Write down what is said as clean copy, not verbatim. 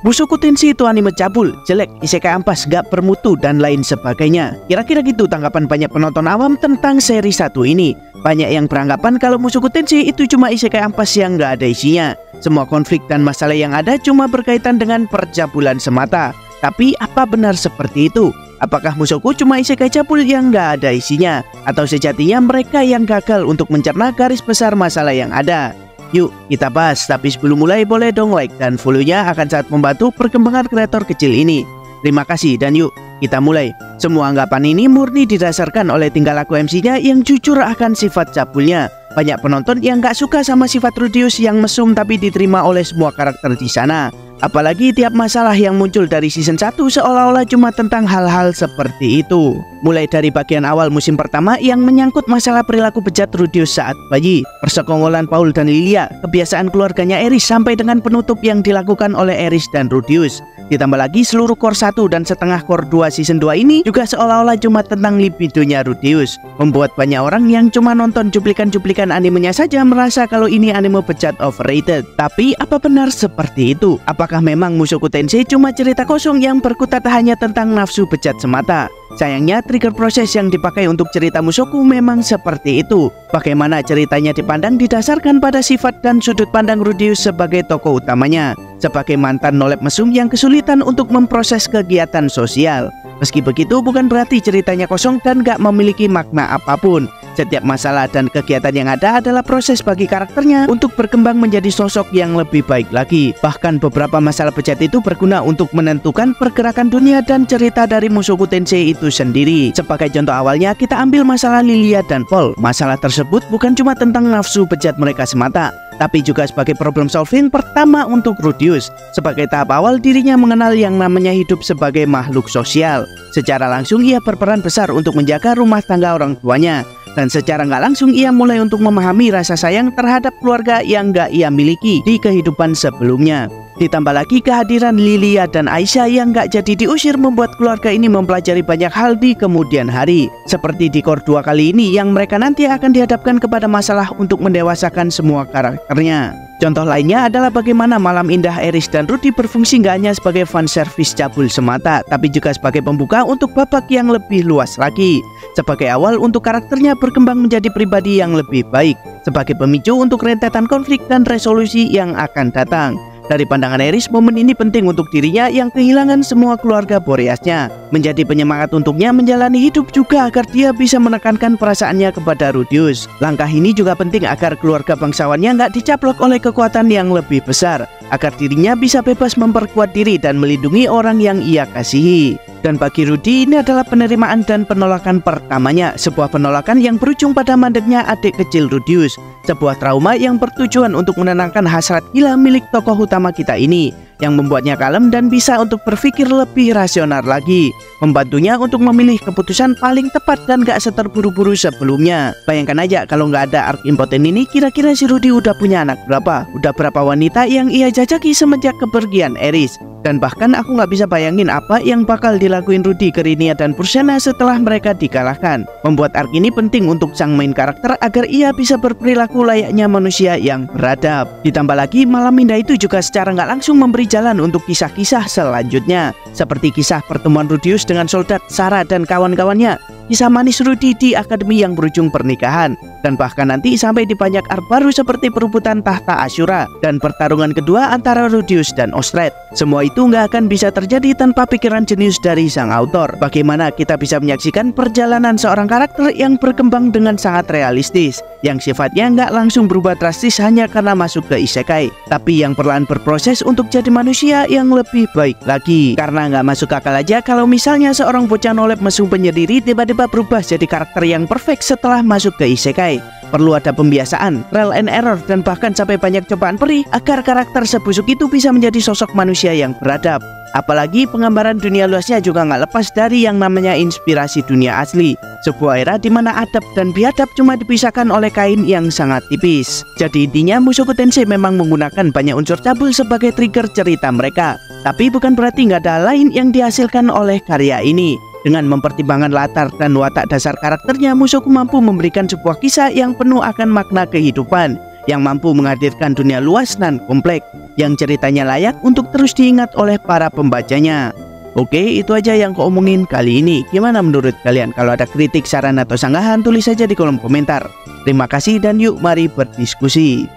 Mushoku Tensei itu anime cabul, jelek, isekai ampas, gak bermutu, dan lain sebagainya. Kira-kira gitu tanggapan banyak penonton awam tentang seri 1 ini. Banyak yang beranggapan kalau Mushoku Tensei itu cuma isekai ampas yang gak ada isinya. Semua konflik dan masalah yang ada cuma berkaitan dengan percabulan semata. Tapi apa benar seperti itu? Apakah Mushoku cuma isekai cabul yang gak ada isinya? Atau sejatinya mereka yang gagal untuk mencerna garis besar masalah yang ada? Yuk kita bahas, tapi sebelum mulai boleh dong like dan follow-nya, akan sangat membantu perkembangan kreator kecil ini. Terima kasih dan yuk kita mulai. Semua anggapan ini murni didasarkan oleh tingkah laku MC-nya yang jujur akan sifat cabulnya. Banyak penonton yang gak suka sama sifat Rudeus yang mesum tapi diterima oleh semua karakter di sana. Apalagi tiap masalah yang muncul dari season 1 seolah-olah cuma tentang hal-hal seperti itu. Mulai dari bagian awal musim pertama yang menyangkut masalah perilaku bejat Rudeus saat bayi, persekongkolan Paul dan Lilia, kebiasaan keluarganya Eris, sampai dengan penutup yang dilakukan oleh Eris dan Rudeus. Ditambah lagi seluruh core 1 dan setengah core 2 season 2 ini juga seolah-olah cuma tentang libidonya Rudeus. Membuat banyak orang yang cuma nonton cuplikan-cuplikan animenya saja merasa kalau ini anime bejat overrated. Tapi apa benar seperti itu? Apakah memang Mushoku Tensei cuma cerita kosong yang berkutat hanya tentang nafsu bejat semata? Sayangnya trigger proses yang dipakai untuk cerita Mushoku memang seperti itu. Bagaimana ceritanya dipandang didasarkan pada sifat dan sudut pandang Rudeus sebagai tokoh utamanya, sebagai mantan nolep mesum yang kesulitan untuk memproses kegiatan sosial. Meski begitu bukan berarti ceritanya kosong dan gak memiliki makna apapun. Setiap masalah dan kegiatan yang ada adalah proses bagi karakternya untuk berkembang menjadi sosok yang lebih baik lagi. Bahkan beberapa masalah bejat itu berguna untuk menentukan pergerakan dunia dan cerita dari Mushoku Tensei itu sendiri. Sebagai contoh awalnya kita ambil masalah Lilia dan Paul. Masalah tersebut bukan cuma tentang nafsu bejat mereka semata, tapi juga sebagai problem solving pertama untuk Rudeus. Sebagai tahap awal dirinya mengenal yang namanya hidup sebagai makhluk sosial. Secara langsung ia berperan besar untuk menjaga rumah tangga orang tuanya. Dan secara nggak langsung ia mulai untuk memahami rasa sayang terhadap keluarga yang nggak ia miliki di kehidupan sebelumnya. Ditambah lagi kehadiran Lilia dan Aisyah yang nggak jadi diusir membuat keluarga ini mempelajari banyak hal di kemudian hari. Seperti di core 2 kali ini yang mereka nanti akan dihadapkan kepada masalah untuk mendewasakan semua karakternya. Contoh lainnya adalah bagaimana malam indah Eris dan Rudy berfungsi nggak hanya sebagai fanservice cabul semata, tapi juga sebagai pembuka untuk babak yang lebih luas lagi. Sebagai awal untuk karakternya berkembang menjadi pribadi yang lebih baik, sebagai pemicu untuk rentetan konflik dan resolusi yang akan datang. Dari pandangan Eris, momen ini penting untuk dirinya yang kehilangan semua keluarga Boreasnya. Menjadi penyemangat untuknya menjalani hidup juga agar dia bisa menekankan perasaannya kepada Rudeus. Langkah ini juga penting agar keluarga bangsawannya nggak dicaplok oleh kekuatan yang lebih besar, agar dirinya bisa bebas memperkuat diri dan melindungi orang yang ia kasihi. Dan bagi Rudy ini adalah penerimaan dan penolakan pertamanya, sebuah penolakan yang berujung pada mandeknya adik kecil Rudeus, sebuah trauma yang bertujuan untuk menenangkan hasrat gila milik tokoh utama kita ini, yang membuatnya kalem dan bisa untuk berpikir lebih rasional lagi, membantunya untuk memilih keputusan paling tepat dan gak seterburu-buru sebelumnya. Bayangkan aja kalau nggak ada arc impoten ini, kira-kira si Rudy udah punya anak berapa? Udah berapa wanita yang ia jajaki semenjak kepergian Eris? Dan bahkan aku nggak bisa bayangin apa yang bakal dilakuin Rudy, Kerinia, dan Purshana setelah mereka dikalahkan. Membuat arc ini penting untuk sang main karakter agar ia bisa berperilaku layaknya manusia yang beradab. Ditambah lagi malam indah itu juga secara nggak langsung memberi jalan untuk kisah-kisah selanjutnya, seperti kisah pertemuan Rudeus dengan soldat Sarah dan kawan-kawannya, kisah manis Rudy di akademi yang berujung pernikahan, dan bahkan nanti sampai di banyak arc baru seperti perebutan tahta Ashura dan pertarungan kedua antara Rudeus dan Ostred. Semua itu nggak akan bisa terjadi tanpa pikiran jenius dari sang autor. Bagaimana kita bisa menyaksikan perjalanan seorang karakter yang berkembang dengan sangat realistis, yang sifatnya nggak langsung berubah drastis hanya karena masuk ke isekai, tapi yang perlahan berproses untuk jadi manusia yang lebih baik lagi. Karena nggak masuk akal aja kalau misalnya seorang bocah nolep mesum penyendiri tiba-tiba berubah jadi karakter yang perfect setelah masuk ke isekai. Perlu ada pembiasaan, trial and error, dan bahkan sampai banyak cobaan perih agar karakter sebusuk itu bisa menjadi sosok manusia yang beradab. Apalagi penggambaran dunia luasnya juga nggak lepas dari yang namanya inspirasi dunia asli, sebuah era di mana adab dan biadab cuma dipisahkan oleh kain yang sangat tipis. Jadi intinya Mushoku Tensei memang menggunakan banyak unsur cabul sebagai trigger cerita mereka, tapi bukan berarti nggak ada lain yang dihasilkan oleh karya ini. Dengan mempertimbangkan latar dan watak dasar karakternya, Mushoku mampu memberikan sebuah kisah yang penuh akan makna kehidupan, yang mampu menghadirkan dunia luas dan kompleks, yang ceritanya layak untuk terus diingat oleh para pembacanya. Oke, itu aja yang aku omongin kali ini. Gimana menurut kalian? Kalau ada kritik, saran, atau sanggahan, tulis saja di kolom komentar. Terima kasih dan yuk mari berdiskusi.